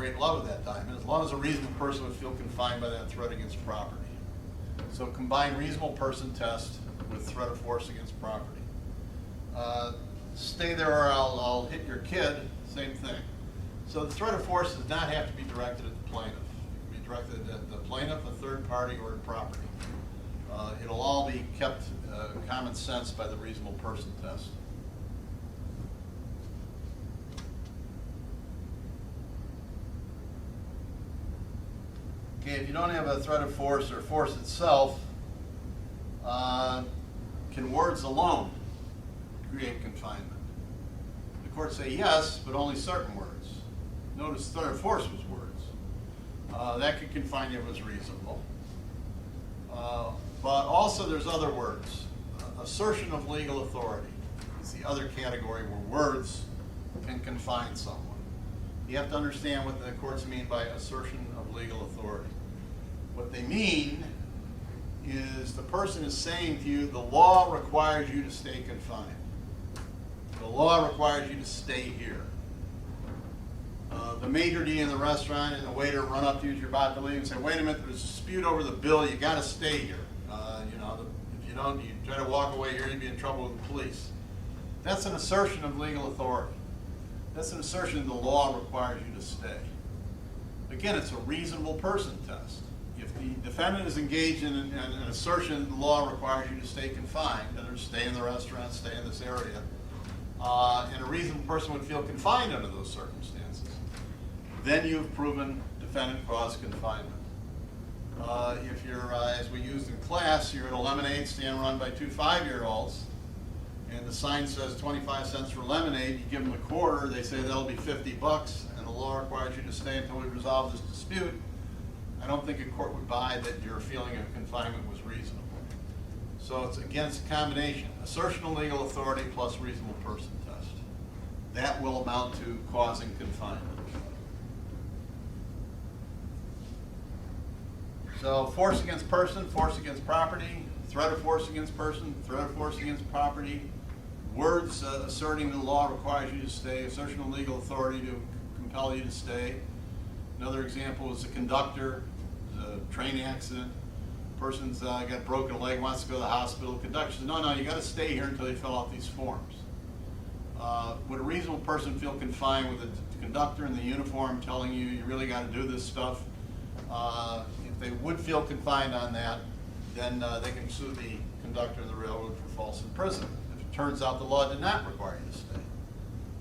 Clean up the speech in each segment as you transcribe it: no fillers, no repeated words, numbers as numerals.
great love at that time, as long as a reasonable person would feel confined by that threat against property. So combine reasonable person test with threat of force against property. Stay there or I'll hit your kid, same thing. So the threat of force does not have to be directed at the plaintiff. It can be directed at the plaintiff, a third party, or property. It'll all be kept common sense by the reasonable person test. Okay, if you don't have a threat of force or force itself, can words alone create confinement? The courts say yes, but only certain words. Notice threat of force was words. That could confine you if it was reasonable. But also there's other words. Assertion of legal authority is the other category where words can confine someone. You have to understand what the courts mean by assertion of legal authority. What they mean is the person is saying to you, the law requires you to stay confined. The law requires you to stay here. The maitre d' in the restaurant and the waiter run up to you as you're about to leave and say, wait a minute, there's a dispute over the bill, you got to stay here. If you don't, you try to walk away here, you'd be in trouble with the police. That's an assertion of legal authority. That's an assertion the law requires you to stay. Again, it's a reasonable person test. If the defendant is engaged in an assertion the law requires you to stay confined, and stay in the restaurant, stay in this area, and a reasonable person would feel confined under those circumstances, then you've proven defendant caused confinement. If you're, as we used in class, you're at a lemonade stand run by two 5-year-olds, and the sign says 25 cents for lemonade, you give them a quarter, they say that'll be 50 bucks, and the law requires you to stay until we resolve this dispute, I don't think a court would buy that your feeling of confinement was reasonable. So it's against a combination, assertion of legal authority plus reasonable person test. That will amount to causing confinement. So force against person, force against property, threat of force against person, threat of force against property, words asserting the law requires you to stay, assertion of legal authority to compel you to stay. Another example is a conductor, a train accident, person's got a broken leg, wants to go to the hospital, conductor says, no, you got to stay here until you fill out these forms. Would a reasonable person feel confined with the conductor in the uniform telling you, you really got to do this stuff? If they would feel confined on that, then they can sue the conductor of the railroad for false imprisonment. If it turns out the law did not require you to stay.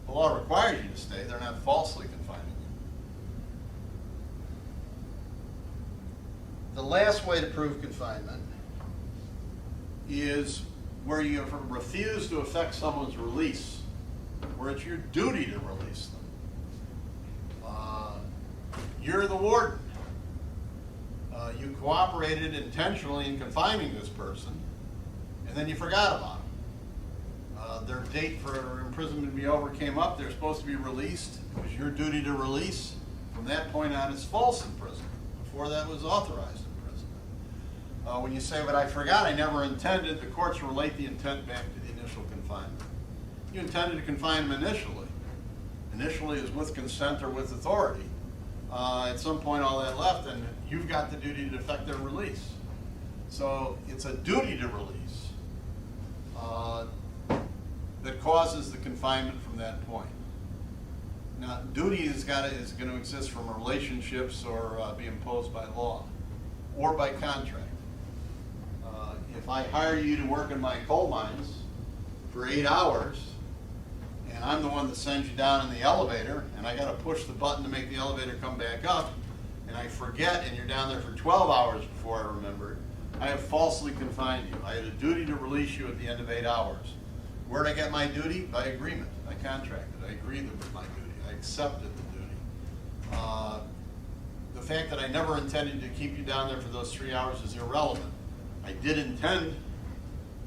The law requires you to stay, they're not falsely confining you. The last way to prove confinement is where you have refused to effect someone's release, where it's your duty to release them. You're the warden. You cooperated intentionally in confining this person, and then you forgot about them. Their date for imprisonment to be over came up, they're supposed to be released. It was your duty to release. From that point on, it's false imprisonment. Before that was authorized imprisonment. When you say, but I forgot, I never intended, the courts relate the intent back to the initial confinement. You intended to confine them initially. Initially is with consent or with authority. At some point all that left, and you've got the duty to effect their release. So it's a duty to release that causes the confinement from that point. Now, duty is going to exist from relationships or be imposed by law or by contract. If I hire you to work in my coal mines for 8 hours, and I'm the one that sends you down in the elevator, and I got to push the button to make the elevator come back up, and I forget, and you're down there for 12 hours before I remember it, I have falsely confined you. I had a duty to release you at the end of 8 hours. Where did I get my duty? By agreement. I contracted. I agreed with my duty. I accepted the duty. The fact that I never intended to keep you down there for those 3 hours is irrelevant. I did intend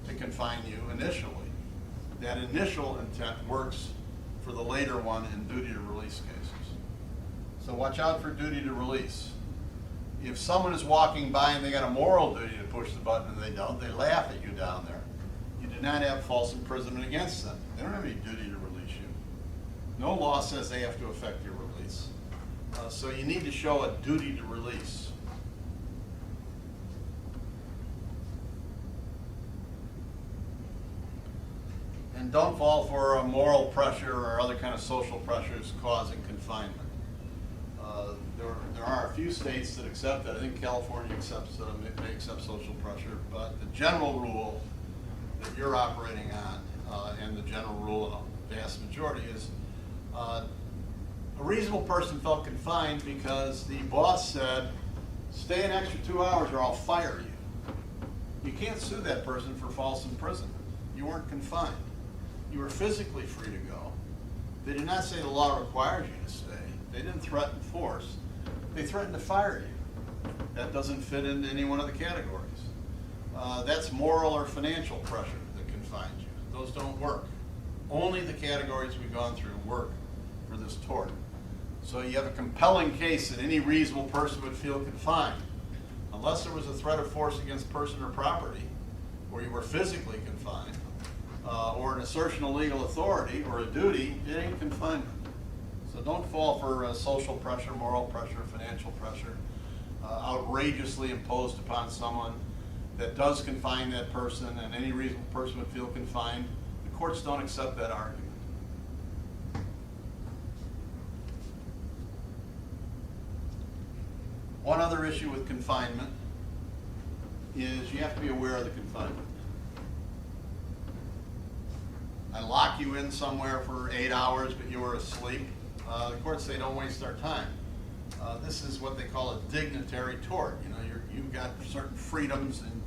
to confine you initially. That initial intent works for the later one in duty to release cases. So watch out for duty to release. If someone is walking by and they got a moral duty to push the button and they don't, they laugh at you down there. You do not have false imprisonment against them. They don't have any duty to release you. No law says they have to effect your release. So you need to show a duty to release. And don't fall for moral pressure or other kind of social pressures causing confinement. There are a few states that accept that. I think California accepts, may accept social pressure, but the general rule that you're operating on, and the general rule in the vast majority is, a reasonable person felt confined because the boss said, stay an extra 2 hours or I'll fire you. You can't sue that person for false imprisonment. You weren't confined. You were physically free to go. They did not say the law requires you to stay. They didn't threaten force. They threatened to fire you. That doesn't fit into any one of the categories. That's moral or financial pressure that confines you. Those don't work. Only the categories we've gone through work for this tort. So you have a compelling case that any reasonable person would feel confined. Unless there was a threat of force against person or property, or you were physically confined, or an assertion of legal authority or a duty, it ain't confinement. So don't fall for social pressure, moral pressure, financial pressure, outrageously imposed upon someone that does confine that person, and any reasonable person would feel confined. The courts don't accept that argument. One other issue with confinement is you have to be aware of the confinement. I lock you in somewhere for 8 hours, but you were asleep. The courts say don't waste our time. This is what they call a dignitary tort. You know, you've got certain freedoms and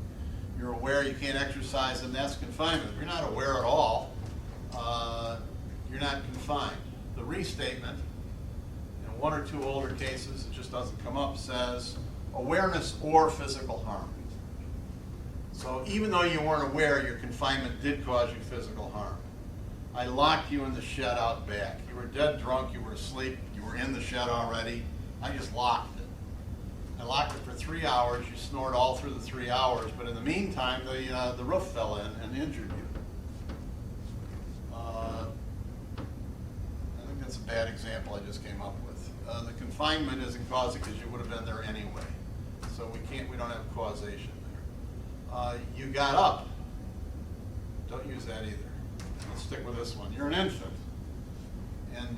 you're aware you can't exercise them. That's confinement. If you're not aware at all, you're not confined. The restatement, in one or two older cases, it just doesn't come up, says awareness or physical harm. So even though you weren't aware, your confinement did cause you physical harm. I locked you in the shed out back. You were dead drunk, you were asleep, you were in the shed already. I just locked it. I locked it for 3 hours. You snored all through the 3 hours, but in the meantime, the roof fell in and injured you. I think that's a bad example I just came up with. The confinement isn't caused because you would have been there anyway. So we don't have causation there. You got up. Don't use that either. Let's stick with this one. You're an infant, and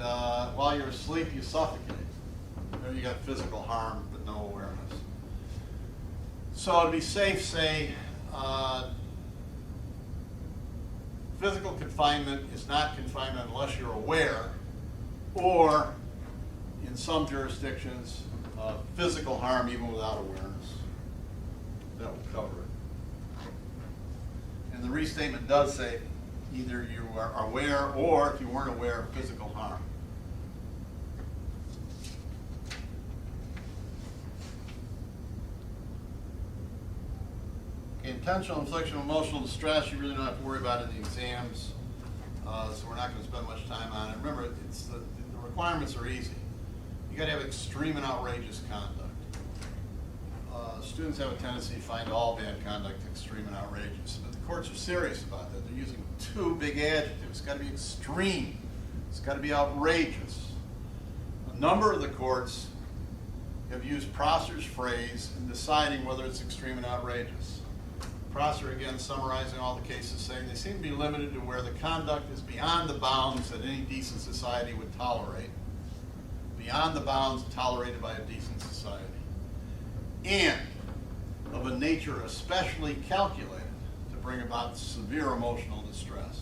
while you're asleep, you suffocate. There you got physical harm, but no awareness. So to be safe, say physical confinement is not confinement unless you're aware, or in some jurisdictions, physical harm even without awareness. That will cover it. And the restatement does say either you are aware or, if you weren't aware, physical harm. Intentional infliction of emotional distress, you really don't have to worry about in the exams, so we're not going to spend much time on it. Remember, the requirements are easy. You got to have extreme and outrageous conduct. Students have a tendency to find all bad conduct extreme and outrageous, but the courts are serious about that. They're using two big adjectives. It's got to be extreme. It's got to be outrageous. A number of the courts have used Prosser's phrase in deciding whether it's extreme and outrageous. Prosser, again, summarizing all the cases, saying they seem to be limited to where the conduct is beyond the bounds that any decent society would tolerate, beyond the bounds tolerated by a decent society, and of a nature especially calculated to bring about severe emotional distress.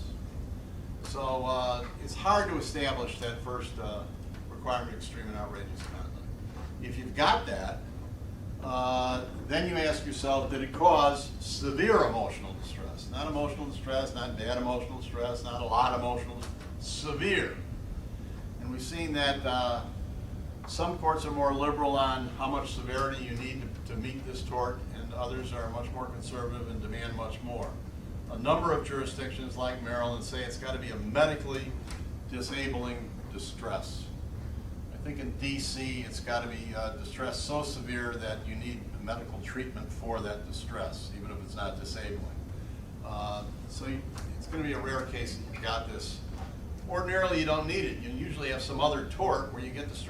So it's hard to establish that first requirement of extreme and outrageous conduct. If you've got that, then you ask yourself, did it cause severe emotional distress? Not emotional distress, not bad emotional distress, not a lot of emotional distress, severe. And we've seen that some courts are more liberal on how much severity you need to meet this tort, and others are much more conservative and demand much more. A number of jurisdictions like Maryland say it's got to be a medically disabling distress. I think in DC it's got to be distress so severe that you need medical treatment for that distress, even if it's not disabling. So it's going to be a rare case that you've got this. Ordinarily you don't need it. You usually have some other tort where you get distress.